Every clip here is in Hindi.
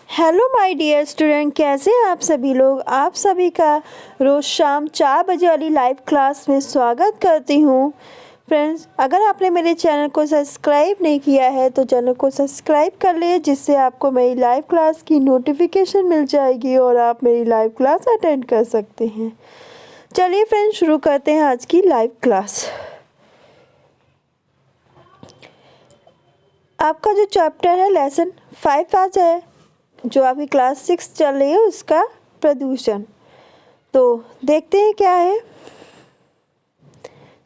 हेलो माय डियर स्टूडेंट, कैसे हैं आप सभी लोग। आप सभी का रोज़ शाम 4 बजे वाली लाइव क्लास में स्वागत करती हूँ। फ्रेंड्स, अगर आपने मेरे चैनल को सब्सक्राइब नहीं किया है तो चैनल को सब्सक्राइब कर ले, जिससे आपको मेरी लाइव क्लास की नोटिफिकेशन मिल जाएगी और आप मेरी लाइव क्लास अटेंड कर सकते हैं। चलिए फ्रेंड्स, शुरू करते हैं आज की लाइव क्लास। आपका जो चैप्टर है लेसन 5 आज है, जो आपकी क्लास 6 चल रही है, उसका प्रदूषण। तो देखते हैं क्या है।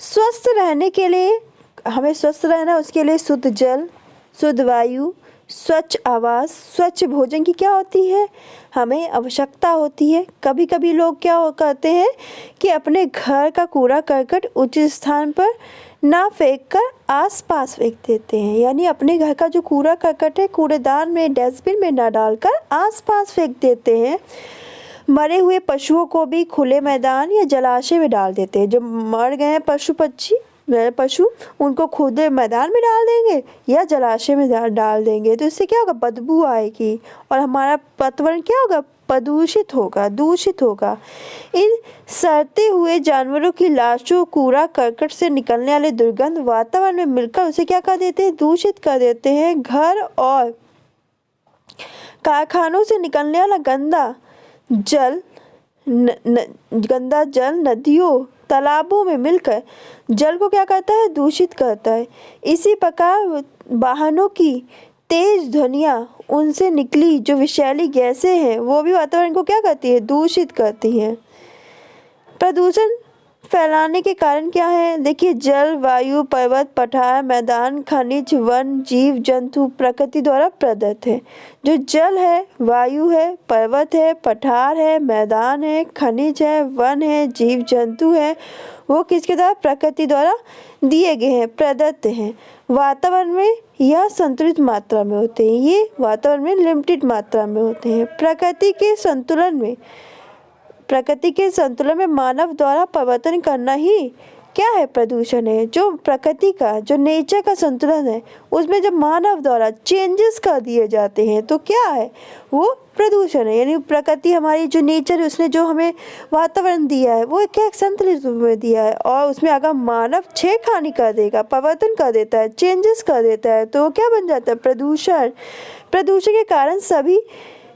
स्वस्थ रहने के लिए, हमें स्वस्थ रहना, उसके लिए शुद्ध जल, शुद्ध वायु, स्वच्छ आवास, स्वच्छ भोजन की क्या होती है, हमें आवश्यकता होती है। कभी कभी लोग क्या करते हैं कि अपने घर का कूड़ा करकट उचित स्थान पर ना फेंक कर आसपास फेंक देते हैं, यानी अपने घर का जो कूड़ा करकट है कूड़ेदान में, डस्टबिन में ना डालकर आसपास फेंक देते हैं। मरे हुए पशुओं को भी खुले मैदान या जलाशय में डाल देते हैं। जो मर गए हैं पशु, उनको खुले मैदान में डाल देंगे या जलाशय में डाल देंगे। तो इससे क्या होगा, बदबू आएगी और हमारा वातावरण क्या होगा, प्रदूषित होगा, दूषित होगा। इन सड़ते हुए जानवरों की लाशों, कूड़ा करकट से निकलने वाले दुर्गंध वातावरण में मिलकर उसे क्या कर देते हैं, दूषित कर देते हैं। घर और कारखानों से निकलने वाला गंदा जल नदियों, तालाबों में मिलकर जल को क्या करता है, दूषित करता है। इसी प्रकार वाहनों की तेज ध्वनियाँ, उनसे निकली जो विषैली गैसें हैं, वो भी वातावरण को क्या करती है, दूषित करती हैं। प्रदूषण फैलाने के कारण क्या है, देखिए, जल, वायु, पर्वत, पठार, मैदान, खनिज, वन, जीव जंतु प्रकृति द्वारा प्रदत्त है। जो जल है, वायु है, पर्वत है, पठार है, मैदान है, खनिज है, वन है, जीव जंतु है, वो किसके द्वारा, प्रकृति द्वारा दिए गए हैं, प्रदत्त हैं। वातावरण में यह संतुलित मात्रा में होते हैं, ये वातावरण में लिमिटेड मात्रा में होते हैं। प्रकृति के संतुलन में मानव द्वारा परिवर्तन करना ही क्या है, प्रदूषण है। जो प्रकृति का, जो नेचर का संतुलन है, उसमें जब मानव द्वारा चेंजेस कर दिए जाते हैं तो क्या है, वो प्रदूषण है। यानी प्रकृति, हमारी जो नेचर है, उसने जो हमें वातावरण दिया है वो क्या संतुलित रूप में दिया है, और उसमें अगर मानव छेड़खानी कर देगा, परिवर्तन कर देता है, चेंजेस कर देता है, तो क्या बन जाता है, प्रदूषण। प्रदूषण के कारण सभी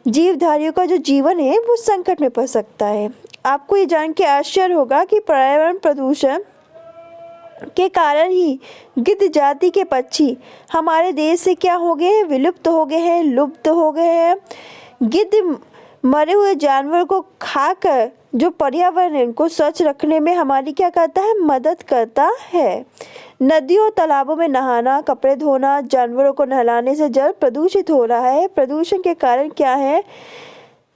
जीवधारियों का जो जीवन है वो संकट में पड़ सकता है। आपको ये जान के आश्चर्य होगा कि पर्यावरण प्रदूषण के कारण ही गिद्ध जाति के पक्षी हमारे देश से क्या हो गए हैं, विलुप्त हो गए हैं, लुप्त हो गए हैं। गिद्ध मरे हुए जानवर को खाकर जो पर्यावरण है उनको स्वच्छ रखने में हमारी क्या करता है, मदद करता है। नदियों और तालाबों में नहाना, कपड़े धोना, जानवरों को नहलाने से जल प्रदूषित हो रहा है। प्रदूषण के कारण क्या है,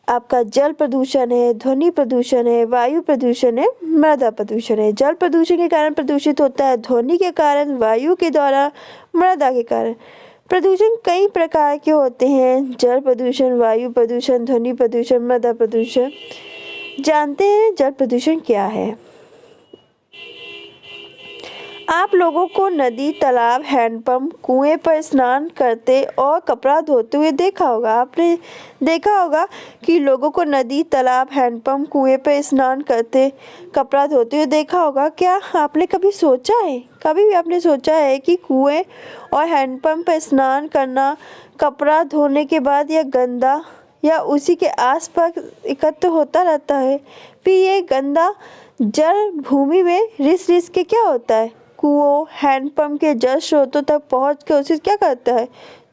आपका जल प्रदूषण है, ध्वनि प्रदूषण है, वायु प्रदूषण है, मृदा प्रदूषण है। जल प्रदूषण के कारण प्रदूषित होता है, ध्वनि के कारण, वायु के द्वारा, मृदा के कारण। प्रदूषण कई प्रकार के होते हैं, जल प्रदूषण, वायु प्रदूषण, ध्वनि प्रदूषण, मृदा प्रदूषण। जानते हैं जल प्रदूषण क्या है। आप लोगों को नदी, तालाब, हैंडपंप, कुएं पर स्नान करते और कपड़ा धोते हुए देखा होगा। आपने देखा होगा कि लोगों को नदी, तालाब, हैंडपंप, कुएं पर स्नान करते, कपड़ा धोते हुए देखा होगा। क्या आपने कभी सोचा है, कभी भी आपने सोचा है कि कुएं और हैंडपंप पर स्नान करना, कपड़ा धोने के बाद यह गंदा या उसी के आसपास एकत्र होता रहता है, फिर ये गंदा जल भूमि में रिस के क्या होता है, कुओं, हैंडपंप के जल स्रोतों तक पहुंचकर उसे क्या करता है,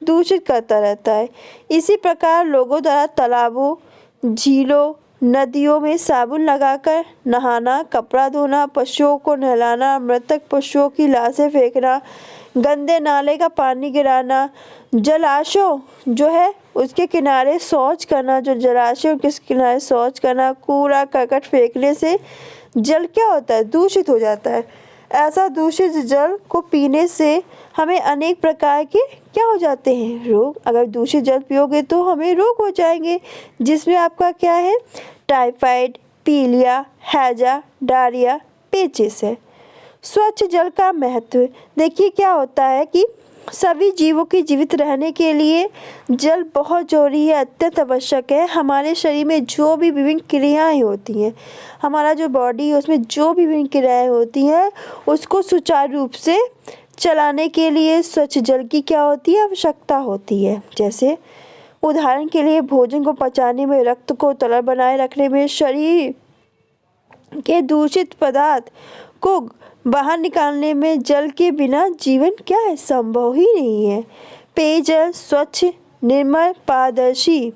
दूषित करता रहता है। इसी प्रकार लोगों द्वारा तालाबों, झीलों, नदियों में साबुन लगाकर नहाना, कपड़ा धोना, पशुओं को नहलाना, मृतक पशुओं की लाशें फेंकना, गंदे नाले का पानी गिराना, जलाशयों जो है उसके किनारे शौच करना, जो जलाशयों के किनारे शौच करना, कूड़ा करकट फेंकने से जल क्या होता है, दूषित हो जाता है। ऐसा दूषित जल को पीने से हमें अनेक प्रकार के क्या हो जाते हैं, रोग। अगर दूषित जल पियोगे तो हमें रोग हो जाएंगे, जिसमें आपका क्या है, टाइफाइड, पीलिया, हैजा, डायरिया, पेचिस है। स्वच्छ जल का महत्व, देखिए क्या होता है कि सभी जीवों के जीवित रहने के लिए जल बहुत जरूरी है, अत्यंत आवश्यक है। हमारे शरीर में जो भी विभिन्न क्रियाएं होती हैं, हमारा जो बॉडी है उसमें जो भी विभिन्न क्रियाएं होती हैं, उसको सुचारू रूप से चलाने के लिए स्वच्छ जल की क्या होती है, आवश्यकता होती है। जैसे उदाहरण के लिए भोजन को पचाने में, रक्त को तरल बनाए रखने में, शरीर के दूषित पदार्थ को बाहर निकालने में जल के बिना जीवन क्या है, संभव ही नहीं है। पेयजल स्वच्छ, निर्मल, पारदर्शी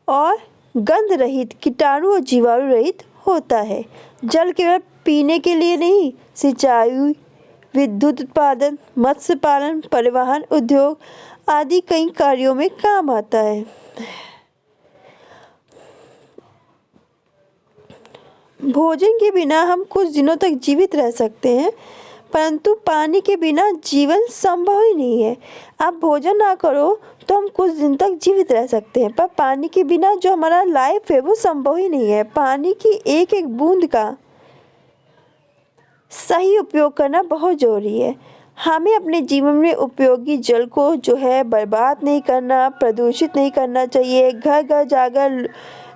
और गंध रहित, कीटाणु और जीवाणु रहित होता है। जल केवल पीने के लिए नहीं, सिंचाई, विद्युत उत्पादन, मत्स्य पालन, परिवहन, उद्योग आदि कई कार्यों में काम आता है। भोजन के बिना हम कुछ दिनों तक जीवित रह सकते हैं, परंतु पानी के बिना जीवन संभव ही नहीं है। आप भोजन ना करो तो हम कुछ दिन तक जीवित रह सकते हैं, पर पानी के बिना जो हमारा लाइफ है वो संभव ही नहीं है। पानी की एक एक बूंद का सही उपयोग करना बहुत ज़रूरी है। हमें अपने जीवन में उपयोगी जल को जो है बर्बाद नहीं करना, प्रदूषित नहीं करना चाहिए। घर घर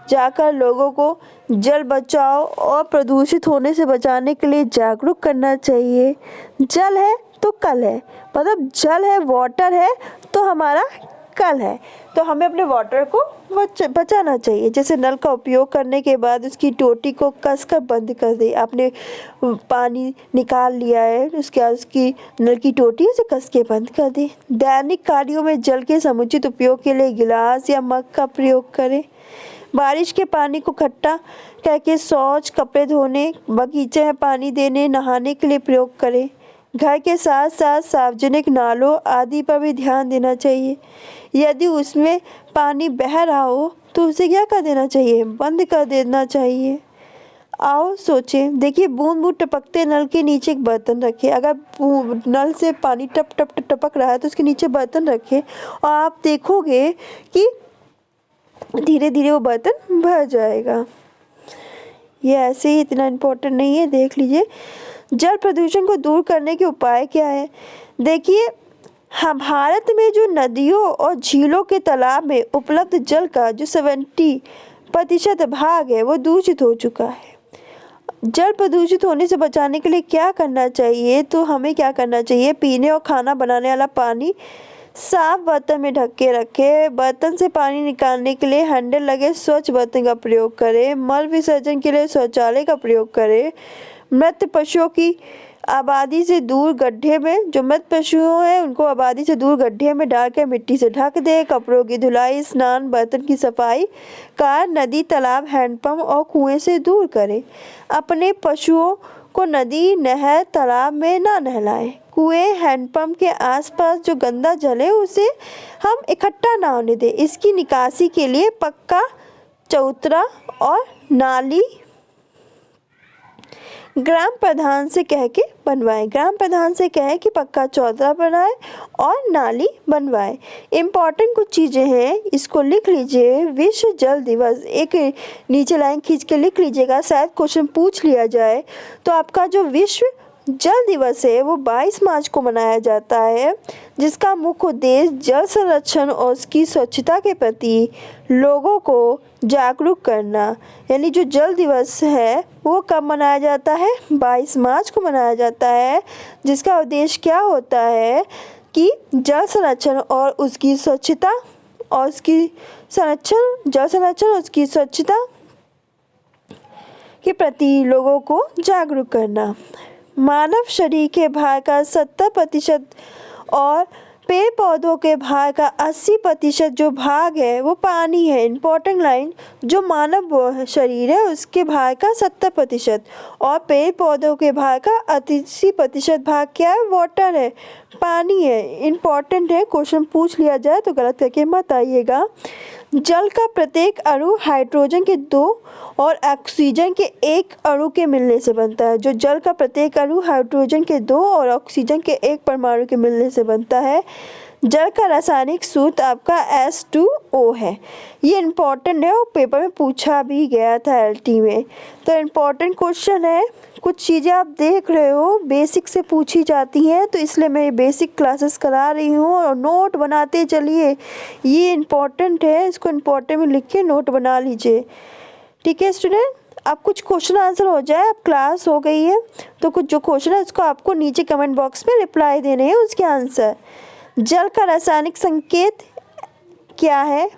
जाकर लोगों को जल बचाओ और प्रदूषित होने से बचाने के लिए जागरूक करना चाहिए। जल है तो कल है, मतलब जल है, वाटर है तो हमारा कल है। तो हमें अपने वाटर को बचाना चाहिए। जैसे नल का उपयोग करने के बाद उसकी टोटी को कसकर बंद कर दे। आपने पानी निकाल लिया है, उसके बाद उसकी नल की टोटी उसे कस के बंद कर दे। दैनिक कार्यों में जल के समुचित उपयोग के लिए गिलास या मग का प्रयोग करें। बारिश के पानी को इकट्ठा करके शौच, कपड़े धोने, बगीचे में पानी देने, नहाने के लिए प्रयोग करें। घर के साथ साथ सार्वजनिक नालों आदि पर भी ध्यान देना चाहिए। यदि उसमें पानी बह रहा हो तो उसे क्या कर देना चाहिए, बंद कर देना चाहिए। आओ सोचें, देखिए बूंद बूंद टपकते नल के नीचे एक बर्तन रखें। अगर नल से पानी टप टप टपक रहा है तो उसके नीचे बर्तन रखें और आप देखोगे कि धीरे धीरे वो बर्तन भर जाएगा। ये ऐसे ही इतना इम्पोर्टेंट नहीं है, देख लीजिए। जल प्रदूषण को दूर करने के उपाय क्या है। देखिए, हाँ, भारत में जो नदियों और झीलों के तालाब में उपलब्ध जल का जो 70% भाग है वो दूषित हो चुका है। जल प्रदूषित होने से बचाने के लिए क्या करना चाहिए, तो हमें क्या करना चाहिए, पीने और खाना बनाने वाला पानी साफ बर्तन में ढक के रखें। बर्तन से पानी निकालने के लिए हैंडल लगे स्वच्छ बर्तन का प्रयोग करें। मल विसर्जन के लिए शौचालय का प्रयोग करें। मृत पशुओं की आबादी से दूर गड्ढे में, जो मृत पशु हैं उनको आबादी से दूर गड्ढे में डालकर मिट्टी से ढक दें। कपड़ों की धुलाई, स्नान, बर्तन की सफाई कार, नदी, तालाब, हैंडपंप और कुएं से दूर करें। अपने पशुओं को नदी, नहर, तालाब में ना नहलाएं। कुएं, हैंडपंप के आसपास जो गंदा जल है उसे हम इकट्ठा ना होने दें। इसकी निकासी के लिए पक्का चबूतरा और नाली ग्राम प्रधान से कह के बनवाएं। ग्राम प्रधान से कहे कि पक्का चौतरा बनाए और नाली बनवाए। इम्पॉर्टेंट कुछ चीज़ें हैं, इसको लिख लीजिए। विश्व जल दिवस, एक नीचे लाइन खींच के लिख लीजिएगा, शायद क्वेश्चन पूछ लिया जाए। तो आपका जो विश्व जल दिवस है वो 22 मार्च को मनाया जाता है, जिसका मुख्य उद्देश्य जल संरक्षण और उसकी स्वच्छता के प्रति लोगों को जागरूक करना। यानी जो जल दिवस है वो कब मनाया जाता है, 22 मार्च को मनाया जाता है, जिसका उद्देश्य क्या होता है कि जल संरक्षण और उसकी स्वच्छता और उसकी जल संरक्षण और उसकी स्वच्छता के प्रति लोगों को जागरूक करना। मानव शरीर के भार का 70% और पेड़ पौधों के भार का 80% जो भाग है वो पानी है। इम्पोर्टेंट लाइन, जो मानव शरीर है उसके भार का 70% और पेड़ पौधों के भार का 80% भाग क्या है, वाटर है, पानी है। इम्पोर्टेंट है, क्वेश्चन पूछ लिया जाए तो गलत करके मत आइएगा। जल का प्रत्येक अणु हाइड्रोजन के 2 और ऑक्सीजन के 1 अणु के मिलने से बनता है। जो जल का प्रत्येक अणु हाइड्रोजन के 2 और ऑक्सीजन के 1 परमाणु के मिलने से बनता है। जल का रासायनिक सूत्र आपका H2O है। ये इम्पोर्टेंट है और पेपर में पूछा भी गया था LT में। तो इम्पोर्टेंट क्वेश्चन है, कुछ चीज़ें आप देख रहे हो बेसिक से पूछी जाती हैं, तो इसलिए मैं ये बेसिक क्लासेस करा रही हूँ और नोट बनाते चलिए। ये इम्पोर्टेंट है, इसको इम्पोर्टेंट में लिख के नोट बना लीजिए। ठीक है स्टूडेंट, अब कुछ क्वेश्चन आंसर हो जाए, अब क्लास हो गई है तो कुछ जो क्वेश्चन है उसको आपको नीचे कमेंट बॉक्स में रिप्लाई देने हैं उसके आंसर। जल का रासायनिक संकेत क्या है?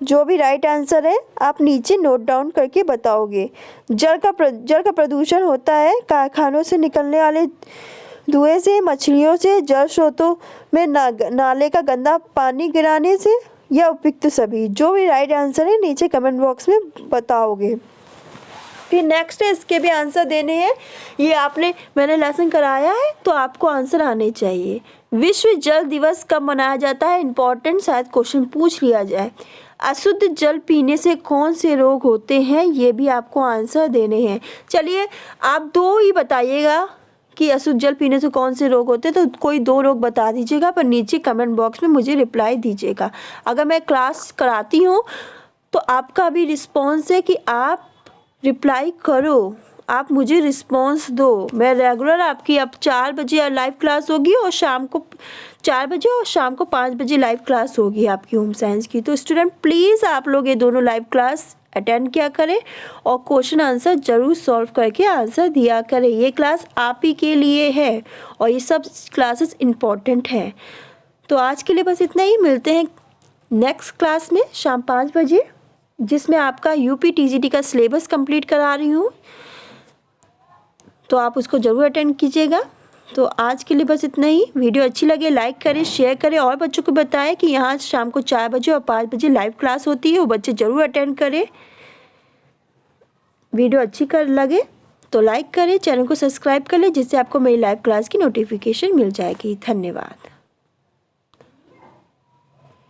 जो भी राइट आंसर है आप नीचे नोट डाउन करके बताओगे। जल का प्रदूषण होता है कारखानों से निकलने वाले धुएं से, मछलियों से, जल स्रोतों में नाले का गंदा पानी गिराने से, या उपयुक्त सभी। जो भी राइट आंसर है नीचे कमेंट बॉक्स में बताओगे। फिर नेक्स्ट है, इसके भी आंसर देने हैं। ये मैंने लेसन कराया है तो आपको आंसर आने चाहिए। विश्व जल दिवस कब मनाया जाता है? इम्पॉर्टेंट, शायद क्वेश्चन पूछ लिया जाए। अशुद्ध जल पीने से कौन से रोग होते हैं? ये भी आपको आंसर देने हैं। चलिए आप 2 ही बताइएगा कि अशुद्ध जल पीने से कौन से रोग होते हैं, तो कोई 2 रोग बता दीजिएगा, पर नीचे कमेंट बॉक्स में मुझे रिप्लाई दीजिएगा। अगर मैं क्लास कराती हूँ तो आपका भी रिस्पॉन्स है कि आप रिप्लाई करो, आप मुझे रिस्पॉन्स दो। मैं रेगुलर आपकी अब 4 बजे लाइव क्लास होगी और शाम को 4 बजे और शाम को 5 बजे लाइव क्लास होगी आपकी होम साइंस की। तो स्टूडेंट प्लीज़ आप लोग ये दोनों लाइव क्लास अटेंड किया करें और क्वेश्चन आंसर ज़रूर सॉल्व करके आंसर दिया करें। ये क्लास आप ही के लिए है और ये सब क्लासेस इम्पॉर्टेंट हैं। तो आज के लिए बस इतना ही, मिलते हैं नेक्स्ट क्लास में शाम 5 बजे, जिसमें आपका यूपी टीजीटी का सिलेबस कंप्लीट करा रही हूँ, तो आप उसको ज़रूर अटेंड कीजिएगा। तो आज के लिए बस इतना ही। वीडियो अच्छी लगे लाइक करें, शेयर करें और बच्चों को बताएं कि यहाँ शाम को 4 बजे और 5 बजे लाइव क्लास होती है, वो बच्चे ज़रूर अटेंड करें। वीडियो अच्छी लगे तो लाइक करें, चैनल को सब्सक्राइब कर लें, जिससे आपको मेरी लाइव क्लास की नोटिफिकेशन मिल जाएगी। धन्यवाद।